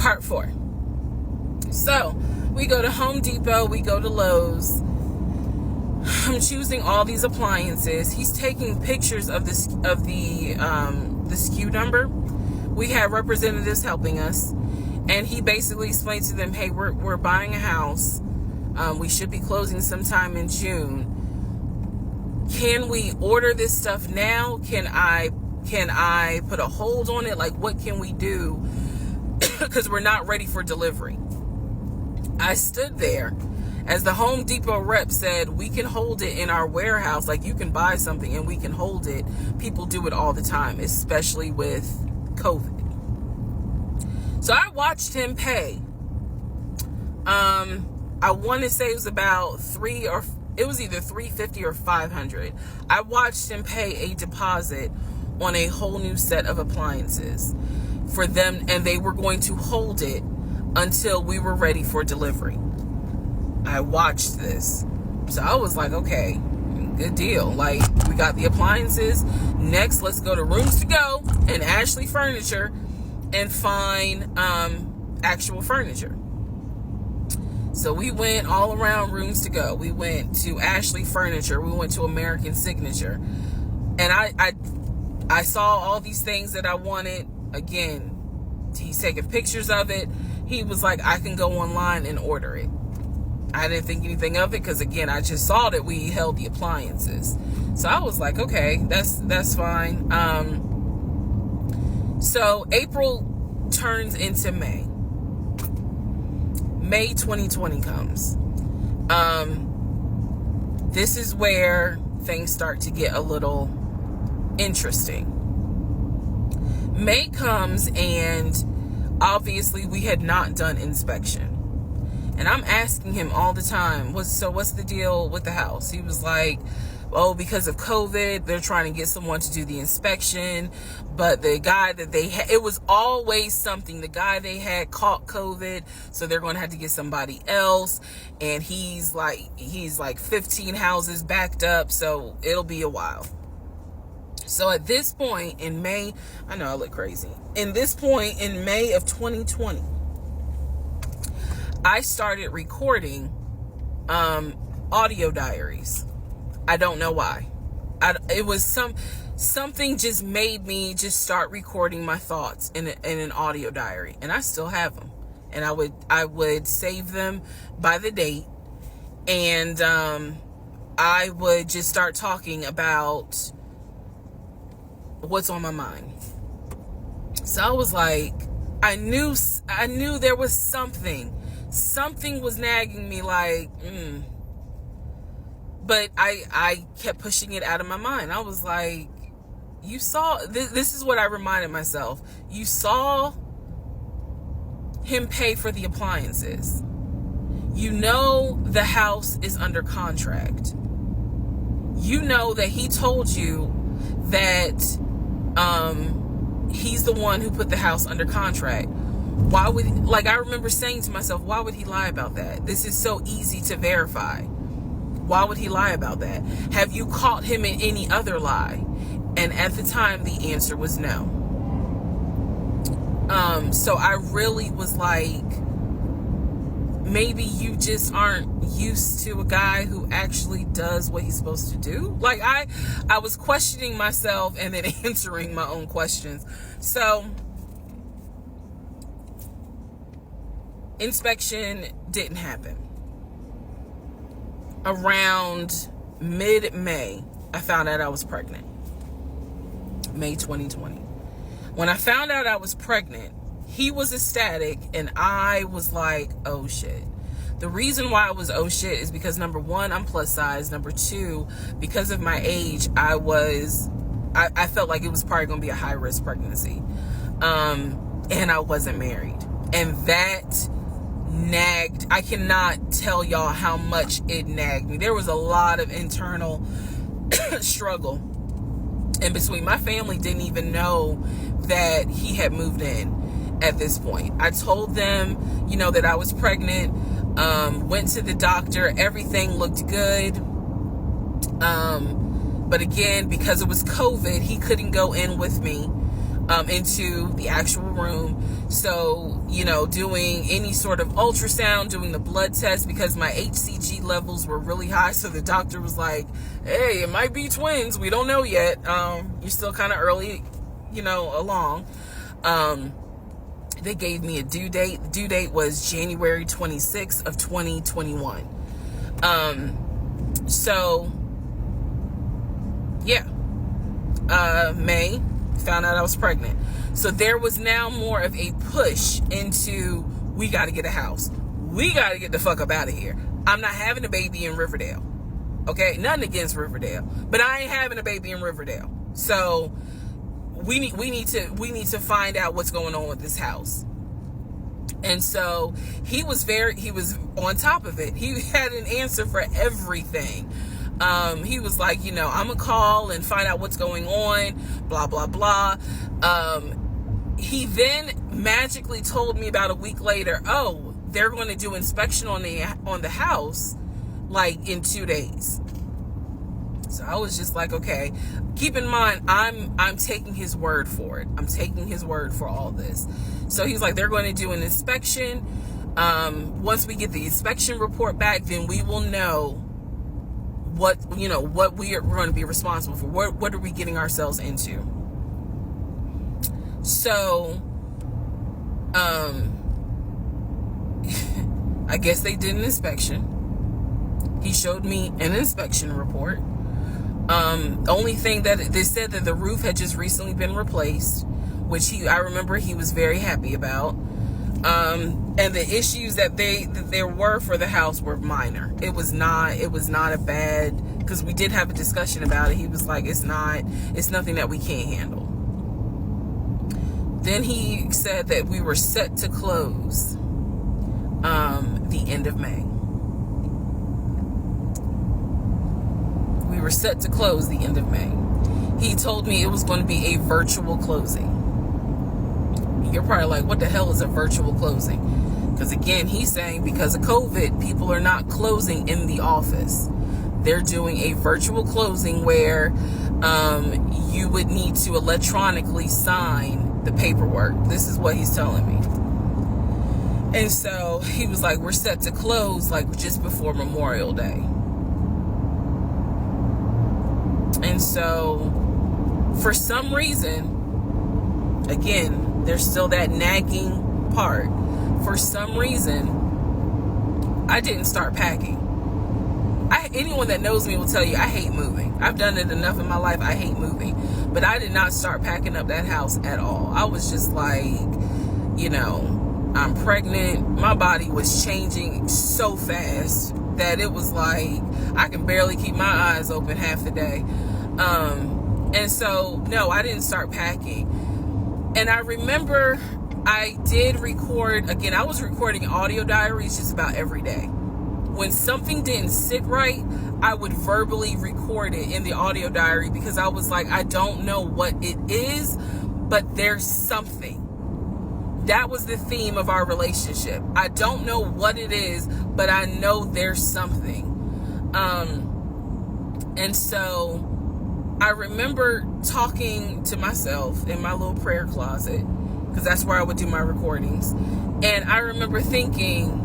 Part 4. So we go to Home Depot, we go to Lowe's. I'm choosing all these appliances. He's taking pictures of the SKU number. We have representatives helping us, and he basically explained to them, hey, we're buying a house. We should be closing sometime in June. Can we order this stuff now? Can I put a hold on it? Like, what can we do? Because we're not ready for delivery. I stood there as the Home Depot rep said, we can hold it in our warehouse. Like, you can buy something and we can hold it. People do it all the time, especially with COVID. So I watched him pay. I want to say it was about it was either $350 or $500. I watched him pay a deposit on a whole new set of appliances for them, and they were going to hold it until we were ready for delivery. I watched this. So I was like, okay, good deal. Like, we got the appliances. Next, let's go to Rooms to Go and Ashley Furniture and find actual furniture. So we went all around Rooms to Go. We went to Ashley Furniture. We went to American Signature. And I saw all these things that I wanted. Again, he's taking pictures of it. He was like, I can go online and order it. I didn't think anything of it because, again, I just saw that we held the appliances. So I was like, okay, that's fine. So April turns into May. May 2020 comes. This is where things start to get a little interesting. May comes, and obviously we had not done inspection. And I'm asking him all the time, what's the deal with the house? He was like, oh, because of COVID, they're trying to get someone to do the inspection. But the guy that they had, it was always something. The guy they had caught COVID, so they're going to have to get somebody else. And he's like 15 houses backed up, so it'll be a while. So at this point in May, I know I look crazy. In this point in May of 2020, I started recording audio diaries. I don't know why. It was something just made me just start recording my thoughts in an audio diary, and I still have them. And I would save them by the date, and I would just start talking about what's on my mind. So I was like, I knew there was something was nagging me, like, but I kept pushing it out of my mind. I was like, you saw, this is what I reminded myself. You saw him pay for the appliances. You know the house is under contract. You know that he told you that he's the one who put the house under contract. Why would, I remember saying to myself, why would he lie about that? This is so easy to verify. Why would he lie about that? Have you caught him in any other lie? And at the time, the answer was no. So I really was like, maybe you just aren't used to a guy who actually does what he's supposed to do. Like, I was questioning myself and then answering my own questions. So inspection didn't happen. Around mid-May, I found out I was pregnant. May 2020. When I found out I was pregnant, he was ecstatic and I was like, oh shit. The reason why I was oh shit is because, number one, I'm plus size. Number two, because of my age, I felt like it was probably going to be a high risk pregnancy. And I wasn't married. And that nagged. I cannot tell y'all how much it nagged me. There was a lot of internal struggle in between. My family didn't even know that he had moved in at this point. I told them, that I was pregnant, went to the doctor, everything looked good. But again, because it was COVID, he couldn't go in with me into the actual room. So, you know, doing any sort of ultrasound, doing the blood test, because my HCG levels were really high. So the doctor was like, hey, it might be twins. We don't know yet. You're still kind of early, you know, along. They gave me a due date. The due date was January 26th of 2021. So, yeah. May, found out I was pregnant. So there was now more of a push into, we got to get a house. We got to get the fuck up out of here. I'm not having a baby in Riverdale. Okay? Nothing against Riverdale. But I ain't having a baby in Riverdale. So we need to find out what's going on with this house. And so he was on top of it. He had an answer for everything. He was like, you know, I'm gonna call and find out what's going on, blah, blah, blah. He then magically told me about a week later, oh, they're going to do inspection on the house like in 2 days. So I was just like, okay, keep in mind, I'm taking his word for it. I'm taking his word for all this. So he's like, they're going to do an inspection. Once we get the inspection report back, then we will know what we are going to be responsible for. What are we getting ourselves into? So, I guess they did an inspection. He showed me an inspection report. Only thing that they said that the roof had just recently been replaced, which I remember he was very happy about. And the issues that there were for the house were minor. It was not a bad, because we did have a discussion about it. He was like, it's nothing that we can't handle. Then he said that we were set to close the end of May. We were set to close the end of May. He told me it was going to be a virtual closing. You're probably like, what the hell is a virtual closing? Because again, he's saying because of COVID, people are not closing in the office. They're doing a virtual closing where you would need to electronically sign the paperwork. This is what he's telling me. And so he was like, we're set to close like just before Memorial Day. And so for some reason, again, there's still that nagging part. For some reason, I didn't start packing. Anyone that knows me will tell you I hate moving. I've done it enough in my life. I hate moving. But I did not start packing up that house at all. I was just like, you know, I'm pregnant. My body was changing so fast that it was like I can barely keep my eyes open half the day. And so, no, I didn't start packing. And I remember I did record, again, I was recording audio diaries just about every day. When something didn't sit right, I would verbally record it in the audio diary because I was like, I don't know what it is, but there's something. That was the theme of our relationship. I don't know what it is, but I know there's something. And so I remember talking to myself in my little prayer closet, because that's where I would do my recordings. And I remember thinking,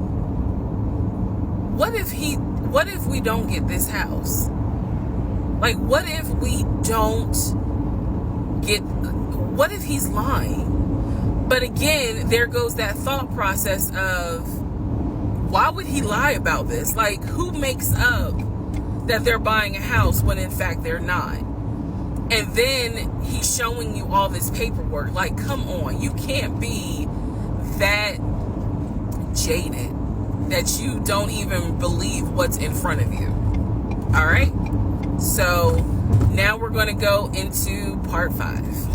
what if we don't get this house? Like, what if he's lying? But again, there goes that thought process of, why would he lie about this? Like, who makes up that they're buying a house when in fact they're not? And then he's showing you all this paperwork. Like, come on, you can't be that jaded that you don't even believe what's in front of you. All right. So now we're going to go into part 5.